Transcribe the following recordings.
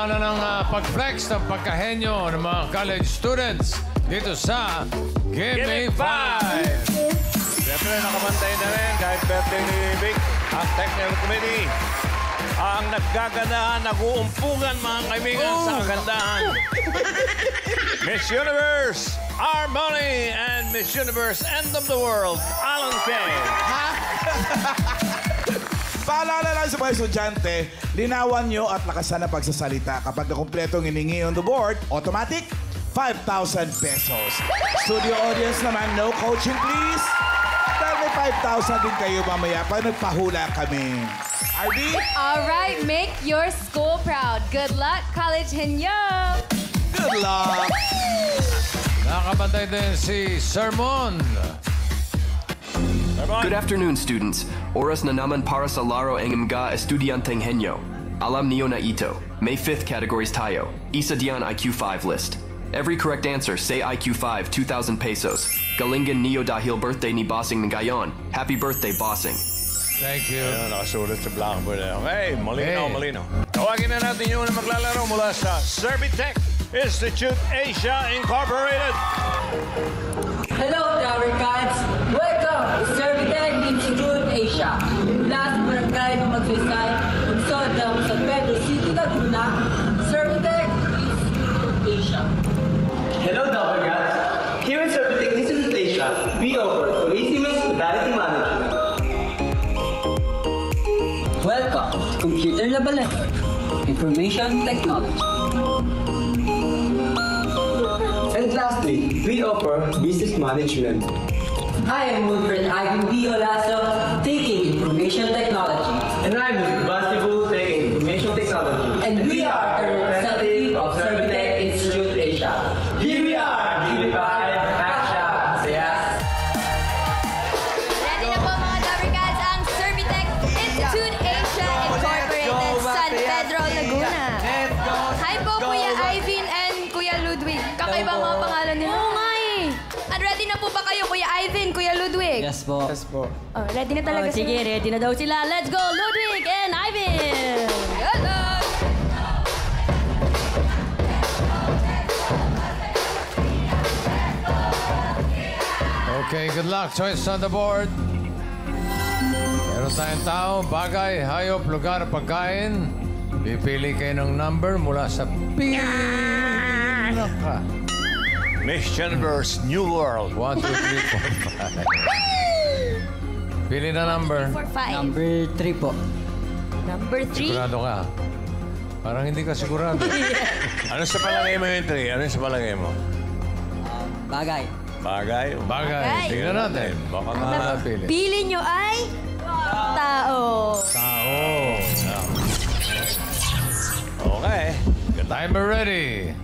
Samantala ng pag-flex ng pagkahenyo ng mga college students dito sa Gimme 5. Siyempre, nakabantay na rin kahit birthday ni Vic ang Technical Committee. Ang nagkagandahan, nag-uumpugan mga kaibigan sa kagandahan. Miss Universe, Armoni, and Miss Universe, End of the World, Alan Kay. Paalala lang sa mga estudyante, linawan nyo at lakasan na pagsasalita. Kapag nakumpletong iningi on the board, automatic, 5,000 pesos. Studio audience naman, no coaching please. Dahil may 5,000 din kayo mamaya pa nagpahula kami. RD? All right, make your school proud. Good luck, College Henyo! Good luck! Nakabantay din si Sermon. Good afternoon, students. Oras na naman para sa laro ang mga estudyanteng henyo. Alam niyo na ito. May 5th categories tayo. Isa diyan IQ 5 list. Every correct answer, say IQ 5, 2,000 pesos. Galingan niyo dahil birthday ni Bossing ngayon. Happy birthday, Bossing. Thank you. Ayan, nakasulat sa blackboard. Okay, malinaw, Hey. malinaw. Tawagin na natin yung maglalaro mula sa Servitech Institute Asia Incorporated. Hello, Tower Cats! Welcome to Servitech Institute Asia. Mula sa barangay ng Magsaysay, lungsod ng San Pedro City, Laguna, Servitech Institute Asia. Hello, Tower Cats! Here at Servitech Institute Asia, we offer Tourism Hospitality Management. Welcome to Computer Laboratory, Information Technology. And lastly, we offer Business Management. I am Wilfred Ivan B. Olaso, taking Information Technology. And I'm Basketball taking Information Technology. And we are the representative of Servitech Institute Asia. Here we are, Gimme 5, Asia, Sayas. Ready na po mga Dabber Cats ang Servitech Institute Asia Incorporated, San Pedro, Laguna. Hi po, Kuya Ivan and Kuya Ludwig. Kakaiba mga pangalan nila. Oo nga eh. And ready na po ba kayo, Kuya Ivan, Kuya Ludwig? Yes po. Oh, ready na talaga Sige, sila. ready na daw sila. Let's go, Ludwig and Ivan! Good luck! Okay, good luck. Choice on the board. Meron tayong tao, bagay, hayop, lugar, pagkain. Pipili kayo ng number mula sa pinaka. Miss Universe, New World. 1, 2, 3, 4, 5. Pili na number. 4, 5. Number 3 po. Number 3. Sigurado ka. Parang hindi ka sigurado. Ano sa palagay mo yung 3? Ano sa palagay mo? Bagay. Bagay? Bagay. Bagay. Tingnan natin. Baka Ano nga. na pili? Pili nyo ay tao. Tao. Okay. Timer ready.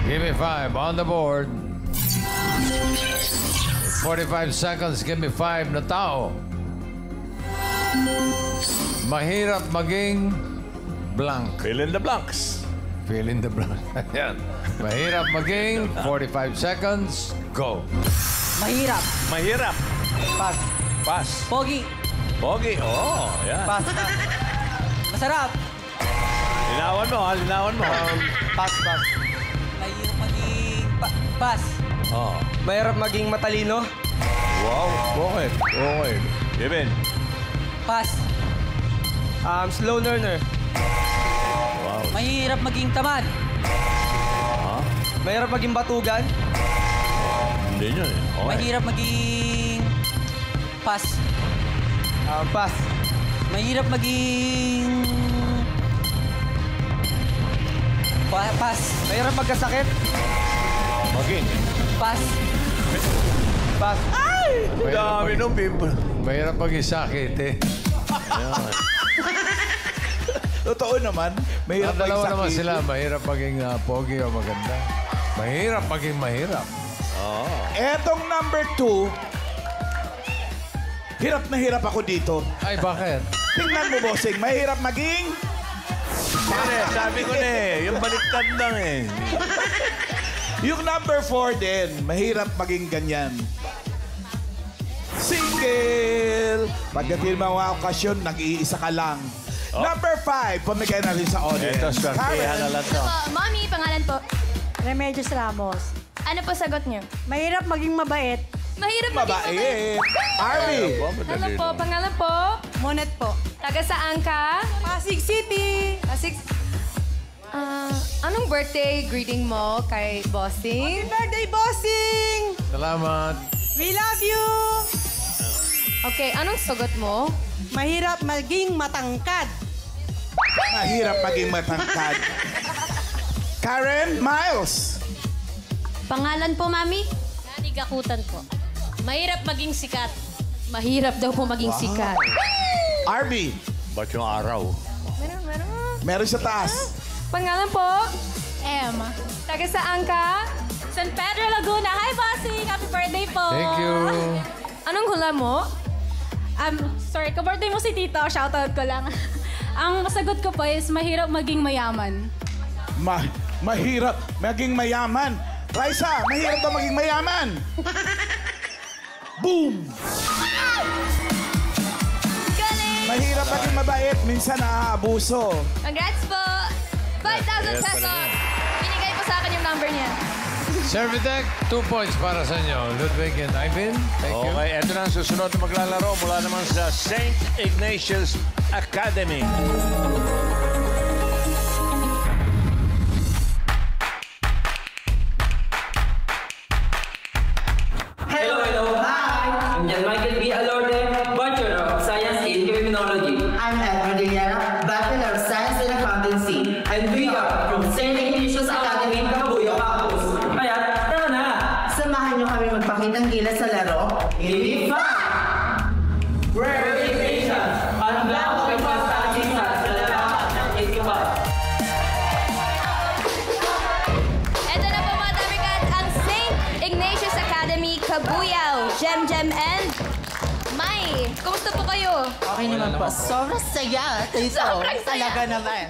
Give me 5 on the board. 45 seconds, give me 5 na tao. Mahirap maging blank. Fill in the blanks. Fill in the blank. Ayan. Mahirap maging 45 seconds. Go. Mahirap. Mahirap. Pass. Pass. Pogi. Pogi. Oh, yan. Pass. Masarap. Linawan mo, ha? Linawan mo. Pass. Mahirap maging... pass. Oh. Mahirap maging matalino. Wow. Okay. Okay. Kevin. Pass. Slow learner. Wow. Mahirap maging tamad. Mahirap maging batugan. Hindi nyo eh. Okay. Mahirap maging... pass. Pass. Mahirap maging... pass. Mahirap magkasakit. Maging. Pass. Pass. Dami nung people. Mahirap maging sakit eh. Ayan. Totoo naman. Mahirap Ang dalawa magsakit. naman sila. Mahirap maging pogi o maganda. Mahirap maging mahirap. Etong number 2, hirap na hirap ako dito. Ay, bakit? Tingnan mo, bossing. Mahirap maging... Sabi ko na eh. Yung baliktad lang eh. Yung number 4 din, mahirap maging ganyan. Single! Pagdating mga okasyon, nag-iisa ka lang. Number 5, pamigay natin sa audience. Ito, swertihan na lang to. Mommy, pangalan po. Remedios Ramos. Ano po sagot niyo? Mahirap maging mabait. Mahirap maging mabait. Mabait. Arby. Ano po, pangalan po? Monet po. Taga saan ka? Pasig City. Pasig. Anong birthday greeting mo kay Bossing? Birthday, bossing! Salamat. We love you! Okay, anong sagot mo? Mahirap maging matangkad. Mahirap maging matangkad. Karen Miles. Pangalan po, Mami? Nani Gakutan po. Mahirap maging sikat. Mahirap daw po maging sikat. Arby. Ba't yung araw? Meron. Meron sa taas. Pangalan po? M. Taga saan ka? San Pedro, Laguna. Hi, Bossing! Happy birthday po! Thank you. Anong hula mo? Sorry, ka-birthday mo si Tito. Shoutout ko lang. Ang masagot ko po is mahirap maging mayaman. Mahirap maging mayaman. Raisa, mahirap daw maging mayaman. Boom! Galing! Mahirap maging mabait. Minsan naaabuso. Congrats po! 5,000 pesos! Binigay po sa akin yung number niya. Servitec, 2 points para sa inyo. Ludwig and Ivan, thank you. Okay, ito na ang susunod na maglalaro mula naman sa St. Ignatius Academy. Hello. Hi. I'm Jan Michael B. Alorde, Bachelor of Science in Criminology. I'm Edward Diana, Bachelor of Science in Accountancy. And we are from St. Ignatius Academy, Kabuyo Campus. Kaya, tara na! Samahan niyo kami magpakitang gilas sa laro. Hindi pa! Rare Education! Ang blanco kay Pastagisa sa lalaman ng 85. Ito na po mga Tabrikats, ang St. Ignatius Academy, Kabuyao, Jem and Mai. Kumusta po kayo? Okay naman po. Sobrang saya. Sobrang saya. Talaga naman.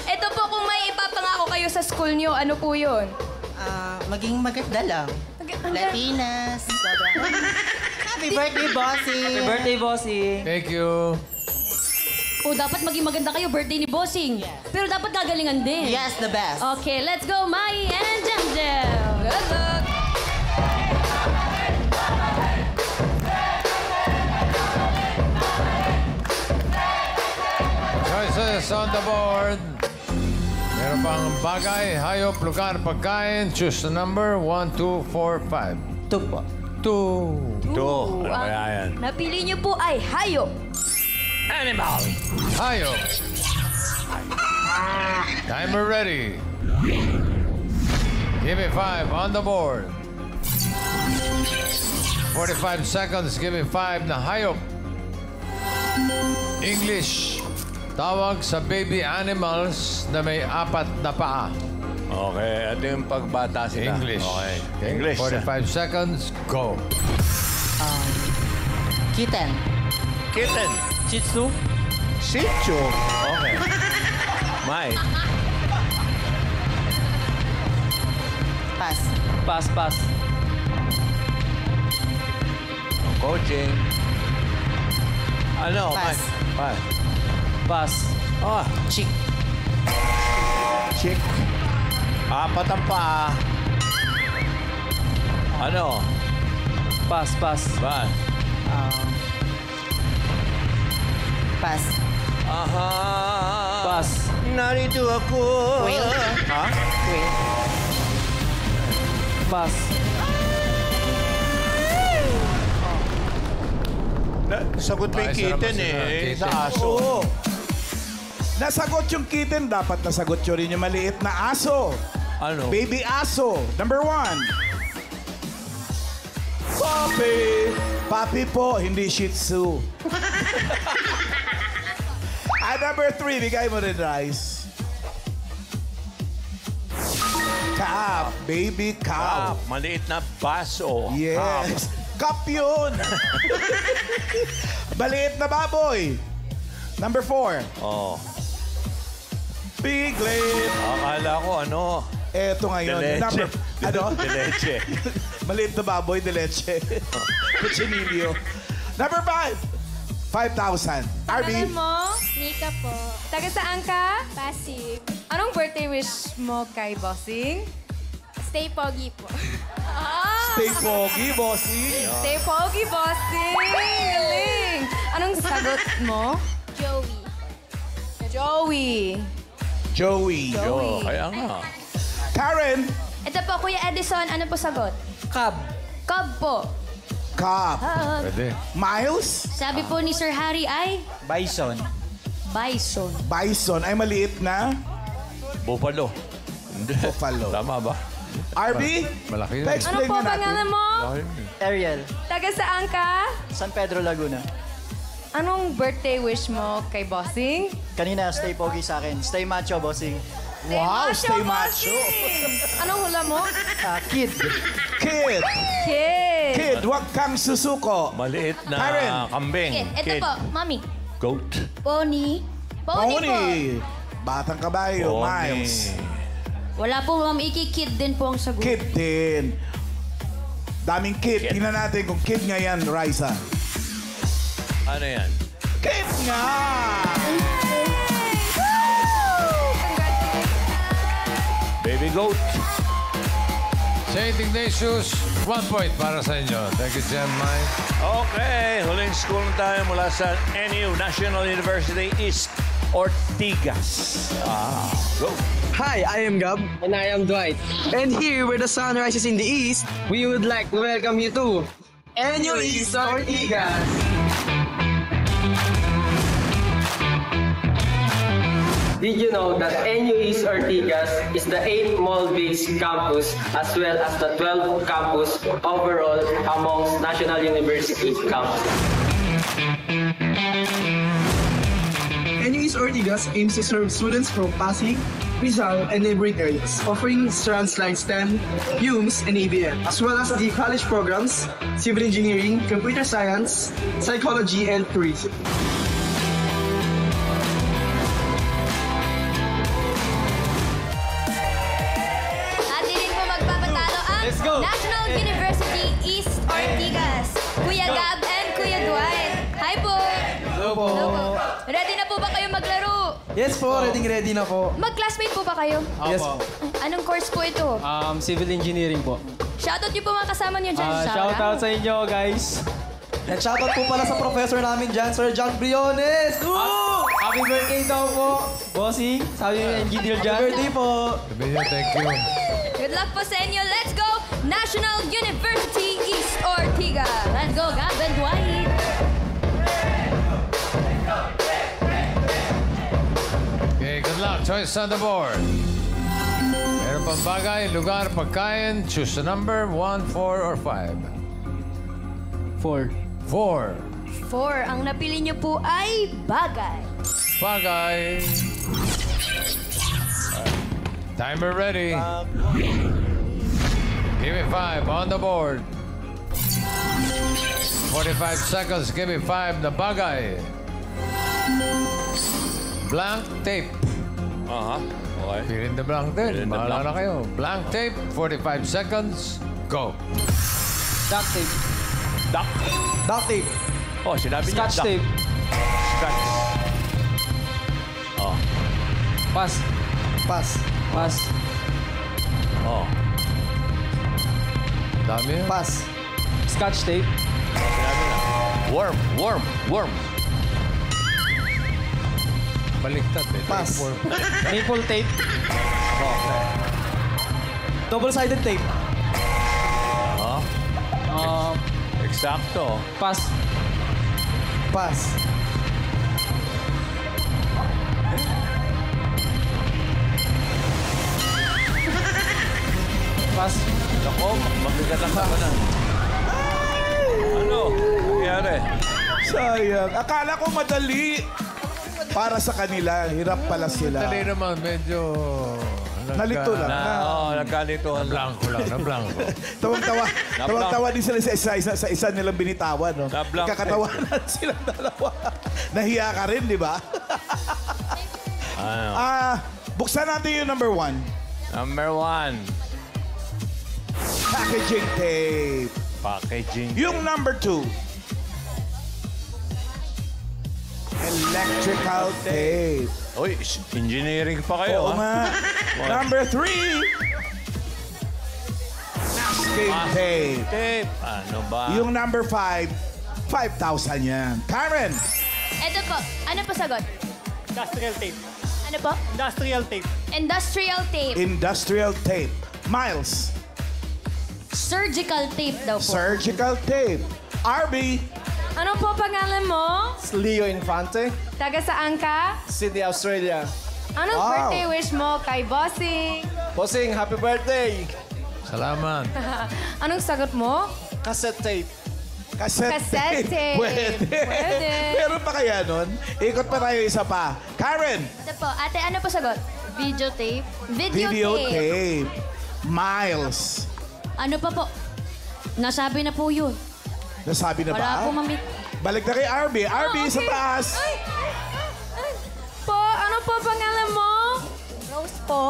Ito po kung may ipapangako kayo sa school nyo, ano po yun? Maging maganda lang. Latinas. Happy birthday, Bossy! Happy birthday, bossing. Thank you. O, dapat maging maganda kayo, birthday ni Bossing. Pero dapat gagalingan din. Yes, the best. Okay, let's go, Mai and Jem. Good luck! Choices on the board. Meron pang bagay, hayop, lugar, pagkain. Choose the number. 1, 2, 4, 5. 2 po. 2. Ito, ano kaya yan? Napili nyo po ay hayop. Animal! Hayop. Timer ready. Give me 5 on the board. 45 seconds. Give me 5 na hayop. English. Tawag sa baby animals na may 4 na paa. Okay, ito yung pagbata sila. English. Okay. Okay, English. 45 seconds. Go. Kitten. Kitten. Shih Tzu. Shih Tzu. Okay. Mai. Pass. Pass. Coaching. Ano? Pass. Mai. Pass. Ah, Chick. chick. 4 ang paa. Ano? Pass. Ba? Pass. Aha. Pass. Narito ako. Quail. Ha? Quail. Pass. Sagot mo yung Ay, sarap kitten kasi na, eh. kitten. Sa aso. Oo. Nasagot yung kitten, dapat nasagot nyo rin yung maliit na aso. Ano? Baby aso. Number 1. Papi. Papi po, hindi Shih Tzu. At number 3, bigay mo rin, Rice. Calf. Baby cow. Maliit na baso. Yes. Cup yun. Maliit na baboy. Number 4. Oh. Piglet. Akala ko ano. Eto ngayon. De leche. Number, ano? De leche. Maliit na baboy, de leche. Cuchinillo. Number 5. 5,000. Pangalan Arby. mo? Nico? Monica po. Taga saan ka? Pasig. Anong birthday wish mo kay Bossing? Stay pogi po. Stay pogi, bossy. Stay pogi, Bossing! Galing! Anong sagot mo? Joey. Joey. Joey. Yo, kaya nga. Karen. Ito po, Kuya Edison, ano po sagot? Cab. Cobb po. Cap. Pwede. Miles. Sabi po ni Sir Harry ay Bison. bison. Bison ay maliit na Buffalo. Hindi. buffalo. Tama ba? RB. Malaki yun. Ano Pa-explain po nga natin. pangalan mo? Ariel. Taga saan ka? San Pedro, Laguna. Anong birthday wish mo kay Bossing? Kanina, stay pogi sa akin. Stay macho, bossing. Wow, stay macho. Bossing! Anong hula mo? Kid. Kid. Kid. Kid, huwag kang susuko. Maliit na Karen. kambing. Kid. Ito po, Mami. Goat. Pony. Pony po. Pony. Batang kabayo, Pony. Miles. Wala po, Ma'am Iki. Kid din po ang sagot. Kid din. Daming kid. Kid. Tingnan natin kung kid nga yan, Raisa. Ano yan? Kid nga! Baby goat. St. Ignatius, 1 point para sa inyo. Thank you, Jem Mike. Okay, huling school na tayo mula sa NU, National University East Ortigas. Go. Hi, I am Gab. And I am Dwight. And here, where the sun rises in the east, we would like to welcome you to NU East Ortigas. Did you know that NU East Ortigas is the 8th mall-based campus as well as the 12th campus overall amongst National University campuses? NU East Ortigas aims to serve students from Pasig, Rizal, and neighboring areas, offering strands like STEM, UMS, and ABM, as well as the college programs, civil engineering, computer science, psychology, and tourism. At di rin po magpapatalo ang Let's go. National University East Ortigas. Kuya Gab and Kuya Dwight. Hi po. Hello po. Hello po. Ready na po ba kayo maglaro? Yes po, ready na po. Mag-classmate po ba kayo? Yes po. Anong course po ito? Civil engineering po. Shoutout niyo po mga kasama niyo dyan. Shoutout sa inyo, guys. At shoutout po pala sa professor namin dyan, Sir John Briones! Happy birthday daw po, bossing. Sabi yung engineer dyan. Happy birthday po! Sabihin niyo, thank you. Good luck po sa inyo. Let's go! National University East Ortigas. Let's go, Gab and Dwight. Okay, good luck. Choice on the board. Meron pang bagay, lugar, pagkain. Choose a number, 1, 4, or 5. 4. 4. 4. Ang napili niyo po ay bagay. Bagay. Timer ready. Give me 5 on the board. 45 seconds. Give me 5 na bagay. Blank tape. Okay. Fill in the blank Fill din. in the Bahala na blank. kayo. Blank tape. 45 seconds. Go. Duct tape. Duck. Duct tape. Oh, sinabi niya. Scotch duck. tape. Scotch. Oh. Pass. Pass. Pass. Oh. Dami yan. Pass. Scotch tape. Sinabi na. Worm. Worm. Worm. Baliktad eh. Pass. Tape worm. Maple tape. Double-sided tape. Oh. Eksakto. Pass. Pass. Pass. Ako, mabigat ang tama na. Ano? Nangyari? Sayang. Akala ko madali. Para sa kanila, hirap pala sila. Dali naman, medyo... Nalito lang. Nagkalito. Blanco lang, na blanco. Tawang-tawa. Tawang-tawa din sila sa isa nilang binitawan. No? Na-blank. Kakatawanan silang dalawa. Nahiya ka rin, di ba? Ano? Buksan natin yung number 1. Number 1. Packaging tape. Packaging. Yung number 2. Electrical tape. Uy, engineering pa kayo, Oo nga. Number 3. Masking tape. Tape. Ano ba? Yung number 5, 5,000 yan. Karen. Ito po. Ano po sagot? Industrial tape. Ano po? Industrial tape. Industrial tape. Industrial tape. Miles. Surgical tape daw po. Surgical tape. RB. Ano po pangalan mo? Leo Infante, Taga saan ka? Sydney, Australia. Anong Wow. birthday wish mo kay Bossing? Bossing, happy birthday! Salamat. Anong sagot mo? Cassette tape. Cassette Cassette tape. Pwede. Pwede. Meron pa kaya nun? Ikot pa tayo isa pa. Karen. Ito po. Ate, ano po sagot? Video tape. Video tape. Miles. Ano pa po? Nasabi na po yun. Nasabi na ba? Wala po, mami. Balik na kay RB. RB sa taas. Ay! Po, ano po pangalan mo? Rose po.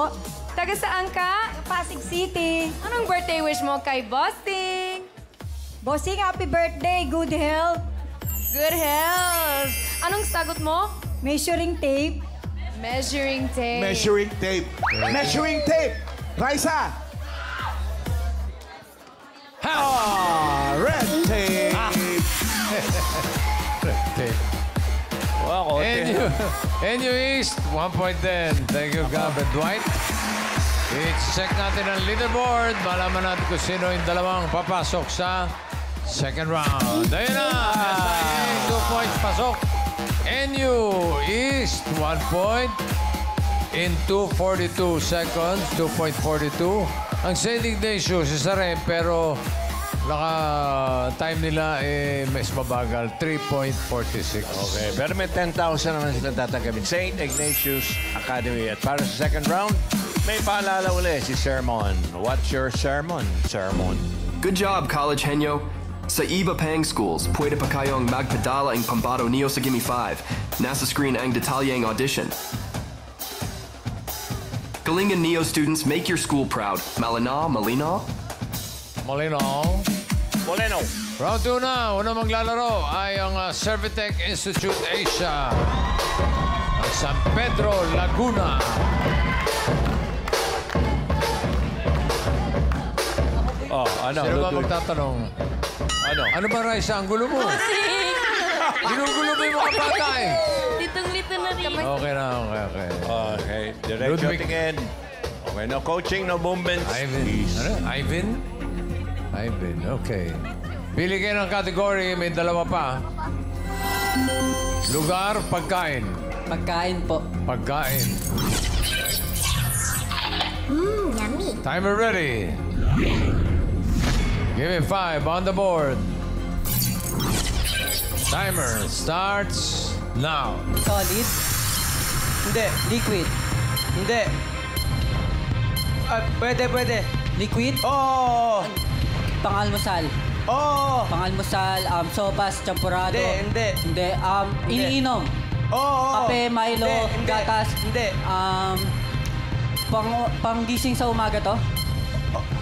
Taga saan ka? Pasig City. Anong birthday wish mo kay Bossing? Bossing, happy birthday. Good health. Good health. Anong sagot mo? Measuring tape. Measuring tape. Measuring tape. Measuring tape. Raisa. Red tape. Tape. Wow, NU East, 1 point din. Thank you, Gab and Dwight. I-check natin ang leaderboard. Malaman natin kung sino yung dalawang papasok sa second round. Ayun na! SIA, 2 points pasok. NU East, 1 point. In 2:42 seconds, 2.42. Ang St. Ignatius, isa rin, pero time nila mas mabagal, 3.46. Okay, pero may 10,000 naman sila tatanggapin. St. Ignatius Academy. At para sa second round, may paalala uli si Sermon. What's your sermon? Sermon. Good job, College Henyo. Sa Iba Pang Schools, pwede pa kayong magpadala ang pambaro niyo sa Gimme 5. Nasa screen ang detalye ang audition. Galingan Neo students, make your school proud. Malina, Malina? Molino. Molino. Round 2 na. Una maglalaro ay ang Servitec Institute Asia. Ang San Pedro, Laguna. Oh, ano? Sino ba Ludwig? magtatanong? Ano? Ano ba, Raisa? Ang gulo mo? Ginugulo mo yung mga bata eh. Litong-lito na rin. Okay na, okay. Okay, diretso Ludwig. tingin. Okay, no coaching, no movements. Ivan. Please. Ano? Ivan? Ivan, okay. Pili kayo ng category, may dalawa pa. Lugar, pagkain. Pagkain po. Pagkain. Yummy. Timer ready. Give me 5 on the board. Timer starts now. Solid. Hindi. Liquid. Hindi. Pwede. Liquid. Oo. Pangalmusal. Oo. Pangalmusal, sopas, champurado. Hindi. Hindi. Iniinom. Oo. Kape, Milo, Hindi. gatas. Hindi. Panggising sa umaga to?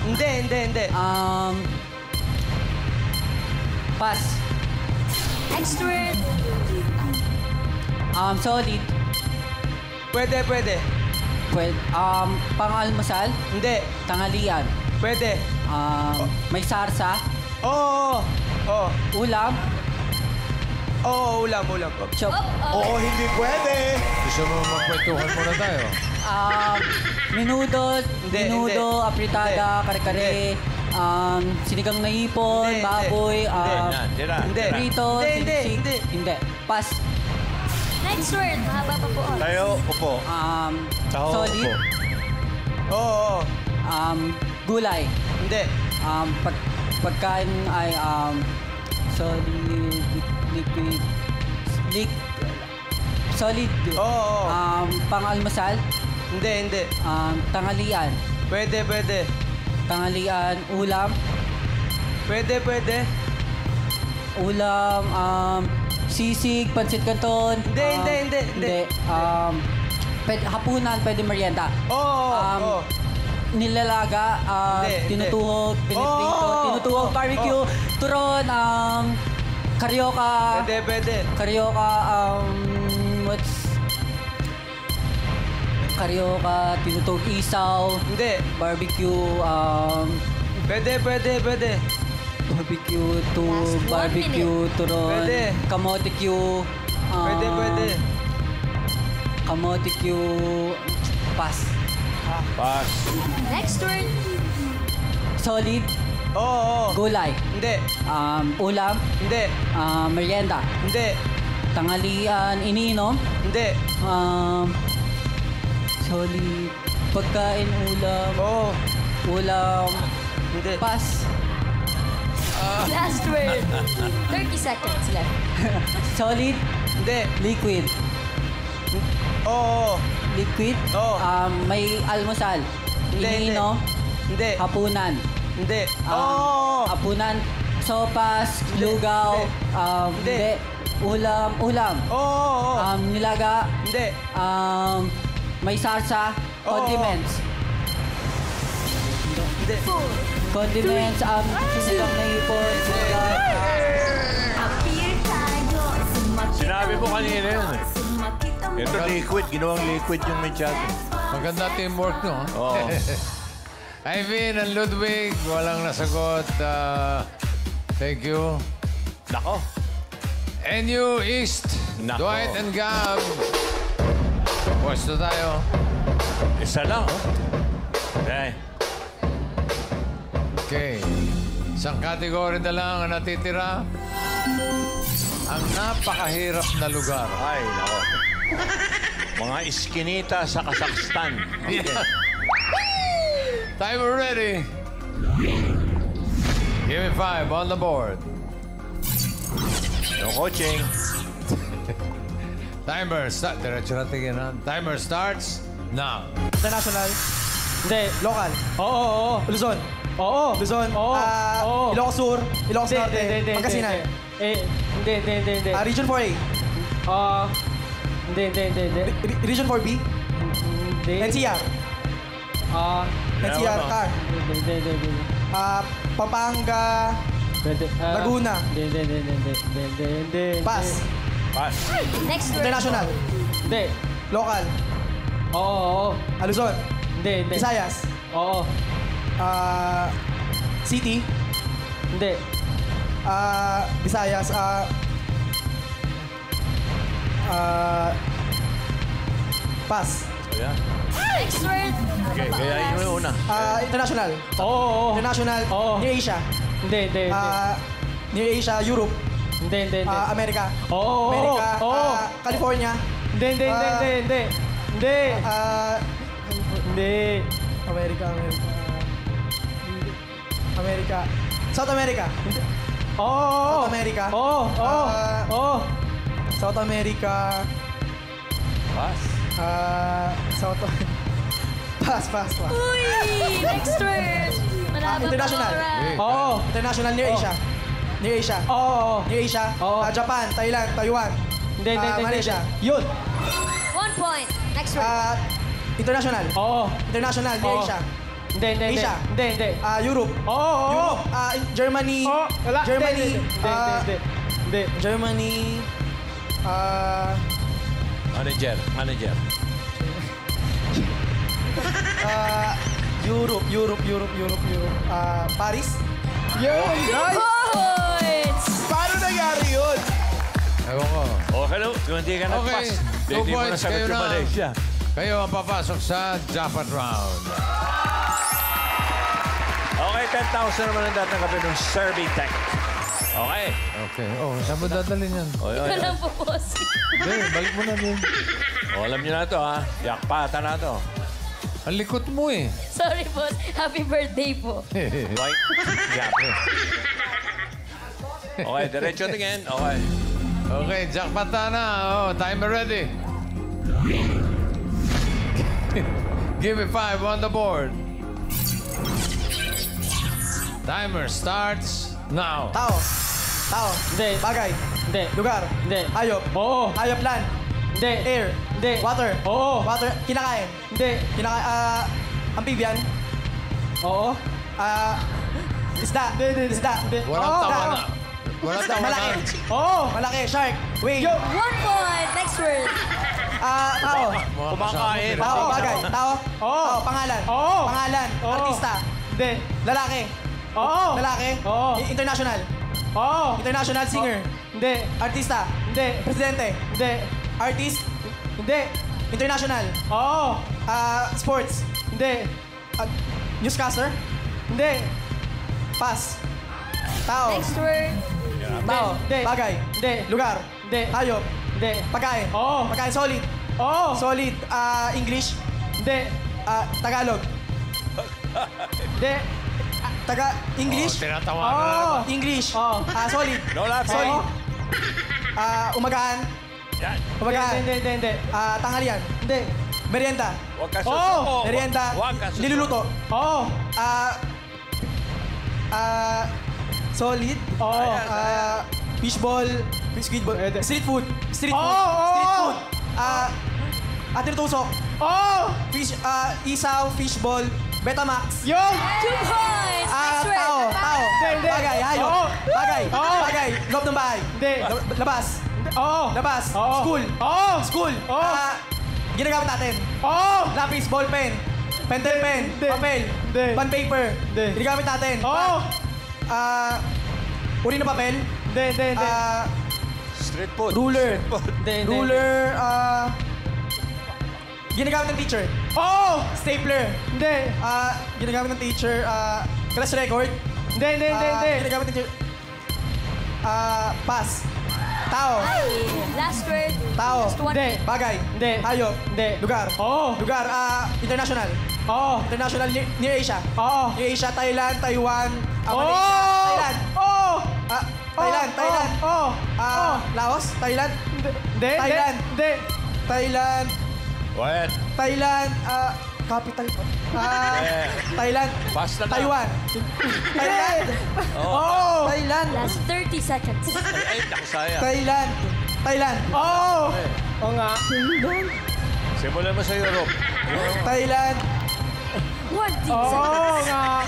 Hindi. Pass. Next word. Solid. Pwede. Pwede. Pangalmusal, Hindi. tanghalian. Pwede. May sarsa, Oo. ulam, Oo, ulam. chop. Oo, hindi pwede. Gusto mo magkwentuhan muna tayo? Menudo, Hindi. apritada, kare-kare, sinigang na hipon, Hindi. baboy, Tira. Hindi. prito, Hindi. sinisig. Hindi. Pass. Next word. Mahaba pa po. Tayo, upo. Taho, Solid. upo. Oo. Gulay. Hindi. Pagkain ay solid, liquid, solid. Oo. Pangalmusal, Hindi. tanghalian, Pwede. tanghalian, ulam, Pwede. ulam, sisig, pansit canton. Hindi. Hapunan, pwede merienda. Oo. Nilalaga, Hindi. tinutuhog, piniprito, Oo. tinutuhog, barbecue, turon, karyoka, Pwede. karyoka, fruits. Karyoka, tinutog isaw. Hindi. Barbecue, Pwede. barbecue to Last 1 barbecue turon. Pwede. Kamote Q. Pwede. Kamote Q. Pass. Pass. Next word. Solid. Oo. Gulay. Hindi. Ulam. Hindi. Merienda. Hindi. Tanghalian, iniinom. Hindi. Solid. Pagkain, ulam. Oo. Ulam. Hindi. Pass. Last word. 30 seconds left. Solid. Hindi. Liquid. Oo. Liquid. Oo. May almusal. Hindi, Iniinom. Hindi. Hapunan. Hindi. Hapunan. Sopas. Lugaw. Hindi. Ulam. Oo. Nilaga. Hindi. May sarsa. Condiments. Hindi. Condiments. Sinigang na ipon. Sinigang. Sinabi ko kanina yun eh. Ito liquid. Ginawang liquid yung mechado. Maganda teamwork, no? Oo. Ivan and Ludwig, walang nasagot. Thank you. Nako. NU East, Nako. Dwight and Gab. Pwesto tayo. Isa lang, oh. Okay. Okay. Isang kategory na lang ang natitira. Ang napakahirap na lugar. Ay, nako. Mga iskinita sa Kazakhstan. Okay. Timer ready. Give me 5 on the board. No coaching. Timer start. Diretso na tingin. Timer starts now. International. Hindi. Local. Oo. Luzon. Oo. Luzon. Oo. Ilocos Sur. Ilocos Norte. Pangasinan. Hindi. Region 4A. Hindi. Region 4B. Hindi. NCR. NCR. Car. Hindi. Pampanga. Laguna. Hindi. Pass. Pass. Next word. International. Hindi. Local. Oo. Luzon. Hindi. Visayas. Oo. City. Hindi. Visayas. Pass. Ayan. Next word. Okay, gayahin mo yung una. International. Oo. International. Oo. Near Asia. Hindi. Near Asia, Europe. Hindi. America. Oo. America. Oo. California. Hindi. America. South America. Oo. South America. Oo. South America. Pass. Pass. Uy! Next word. Malaba pa International. oras. Oo. International near Asia. Near Asia. Oo. Near Asia. Japan, Thailand, Taiwan. Hindi. Malaysia. Yun. 1 point. Next word. International. Oo. International near Asia. Hindi. Asia. Hindi. Europe. Oo. Europe. Germany. Wala. Germany. Hindi. Germany. Manager. Europe. Paris. Points! Paano nangyari yun? Ewan ko. Okay, no? Kung hindi ka nag-pass, Okay. 2 hindi mo points. nasagot Kayo yung na. Malaysia. Kayo ang papasok sa jackpot round. Okay, 10,000 naman ang tatanggapin ng Servitech. Okay. Okay. Oh, saan mo dadalhin yan? Ikaw lang po, boss. Hindi, balik mo na din. Alam niyo na to, ha? Yakpata na to. Ang likot mo eh. Sorry, boss. Happy birthday po. Right? Yap. Okay, diretso tingin. Okay. Okay, jackpot na. Oh, timer ready. Give me 5 on the board. Timer starts now. Tao. Hindi. Bagay. Hindi. Lugar. Hindi. Hayop. Oo. Hayop land. Hindi. Air. Hindi. Water. Oo. Water. Kinakain. Hindi. Amphibian. Oo. Isda. Isda. Walang tawa na. Walang tawa na. Malaki. Malaki. Shark. Whale. 1 point. Next word. Tao. Kumakain. Tao, bagay. Tao. Tao, pangalan. Pangalan. Artista. Hindi. Lalaki. Lalaki. International. International singer. Hindi. Artista. Hindi. Presidente. Hindi. Artist. Hindi. International. Sports. Hindi. Newscaster. Hindi. Pass. Tao. Next word. Tao. Hindi. Bagay. Hindi. Lugar. Hindi. Hayop. Hindi. Pagkain. Pagkain solid. Solid. English. Hindi. Tagalog. Hindi. English. Tinatawagan na. English. Solid. No laughing. Solid. Umagahan. Yan. Umagahan. Hindi. Tanghalian. Hindi. Merienda. Huwag ka susuko. Merienda. Huwag ka susuko. Niluluto. Solid. Fishball. Squidball. Street food. Street food. Street food. Atinutusok. Isaw. Fishball. Betamax. Yung! 2 points. Next word. Tao. Hindi. Bagay. Hayop. Bagay. Loob ng bahay. Hindi. Labas. Labas. School. School. Ginagamit natin. Lapis, ballpen. Pentel pen. Papel. Bond paper. Ginagamit natin. Uri na papel. Hindi. Street food. Ruler. Hindi. Ruler. Ginagamit ng teacher. Stapler. Hindi. Ginagamit ng teacher. Class record. Hindi. Ginagamit ng teacher. Pass. Tao. Ay, last word. Tao. Just one. Hindi. Bagay. Hindi. Hayop. Hindi. Lugar. Lugar. International. International. Near Asia. Near Asia. Thailand. Taiwan. Malaysia. Thailand. Thailand. Laos. Thailand. Hindi. Thailand. Hindi. Thailand. What? Thailand. Capital. Thailand. Basta na. Taiwan. Thailand. Thailand. Last 30 seconds. Ay, nakasaya. Thailand. Thailand. Oo nga. Simulan mo sa Europe. Thailand. 20 Oo seconds. nga.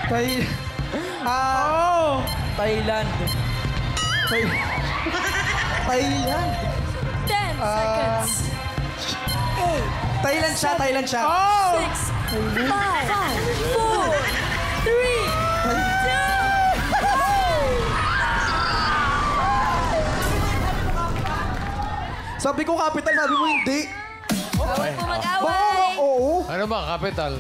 Thailand. Thailand. 10 seconds. Thailand siya. Thailand siya. 6, 5, 4, 3, 2, 1. Sabi ko capital, sabi mo hindi. Bawal po mag-away. Oo. Ano ba, capital?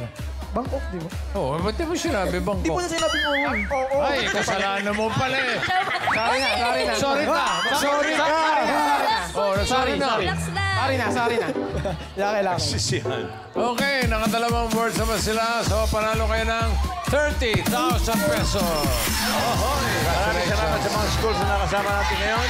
Bangkok, di ba? Oo, ba't di mo sinabi Hindi po Bangkok? na sinabi mo. Oo. Ay, kasalanan mo pala eh. Sorry na. Sorry ka. Oh, sorry na. Relax lang. Sorry na. Kailangan. Sisihan. Okay, nakadalawang words naman sila. So, panalo kayo ng 30,000 pesos. Maraming salamat sa mga schools na nakasama natin ngayon.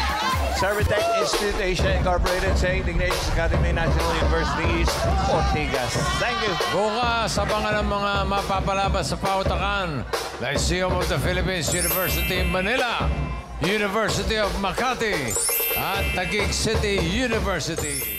Servitec Institute Asia Incorporated, St. Ignatius Academy, National University East, Ortigas. Thank you. Bukas, abangan ang mga mapapalabas sa pautakan. Lyceum of the Philippines, University of Manila, University of Makati, at Taguig City University.